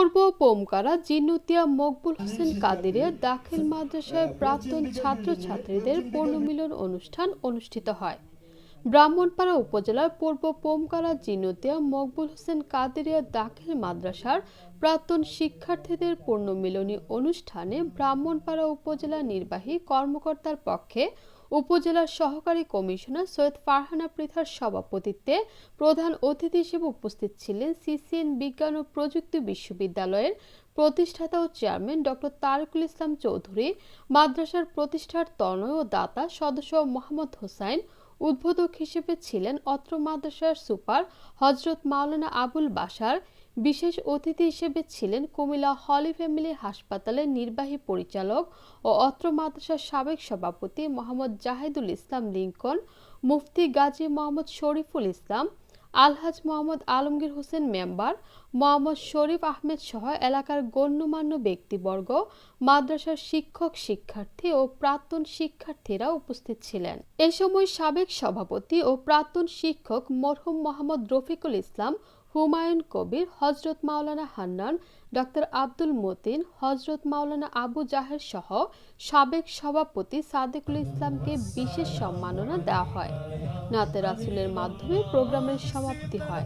পূর্ব পোমকারা জিন্নুতিয়া মকবুল হোসেন কাদেরিয়া দাখিল মাদ্রাসায় প্রাক্তন ছাত্রছাত্রীদের পুনর্মিলন অনুষ্ঠান অনুষ্ঠিত হয়। ব্রাহ্মণপাড়া উপজেলার পূর্ব পোমকারা জিন্নুতিয়া মকবুল হোসেন কাদেরিয়া দাখিল মাদ্রাসার প্রাক্তন শিক্ষার্থীদের পুনর্মিলনী অনুষ্ঠানে ব্রাহ্মণপাড়া উপজেলা নির্বাহী কর্মকর্তার পক্ষে উপজেলার সহকারী কমিশনার সৈয়দ ফারহানা পৃথার সভাপতিত্বে প্রধান অতিথি হিসেবে উপস্থিত ছিলেন সিসিএন বিজ্ঞান ও প্রযুক্তি বিশ্ববিদ্যালয়ের প্রতিষ্ঠাতা ও চেয়ারম্যান ডক্টর তারেকুল ইসলাম চৌধুরী, মাদ্রাসার প্রতিষ্ঠার তনয় ও দাতা সদস্য মোহাম্মদ হোসাইন। উদ্বোধক হিসেবে ছিলেন অত্র মাদ্রাসার সুপার হযরত মাওলানা আবুল বাশার। বিশেষ অতিথি হিসেবে ছিলেন কুমিল্লা হলি ফ্যামিলি হাসপাতালের নির্বাহী পরিচালক ও অত্র মাদ্রাসার সাবেক সভাপতি মোহাম্মদ জাহিদুল ইসলাম লিংকন, মুফতি গাজী মোহাম্মদ শরীফুল ইসলাম, আলহাজ মোহাম্মদ আলমগীর হোসেন মেম্বার, মোহাম্মদ শরীফ আহমেদ সহ এলাকার গণ্যমান্য ব্যক্তিবর্গ, মাদ্রাসার শিক্ষক শিক্ষার্থী ও প্রাক্তন শিক্ষার্থীরা উপস্থিত ছিলেন। এ সময় সাবেক সভাপতি ও প্রাক্তন শিক্ষক মরহুম মোহাম্মদ রফিকুল ইসলাম, হুমায়ুন কবির, হযরত মাওলানা হান্নান, ডক্টর আব্দুল মতিন, হযরত মাওলানা আবু জাহের সহ সাবেক সভাপতি সাদেকুল ইসলামকে বিশেষ সম্মাননা দেওয়া হয়। নাতে রাসূলের মাধ্যমে প্রোগ্রামের সমাপ্তি হয়।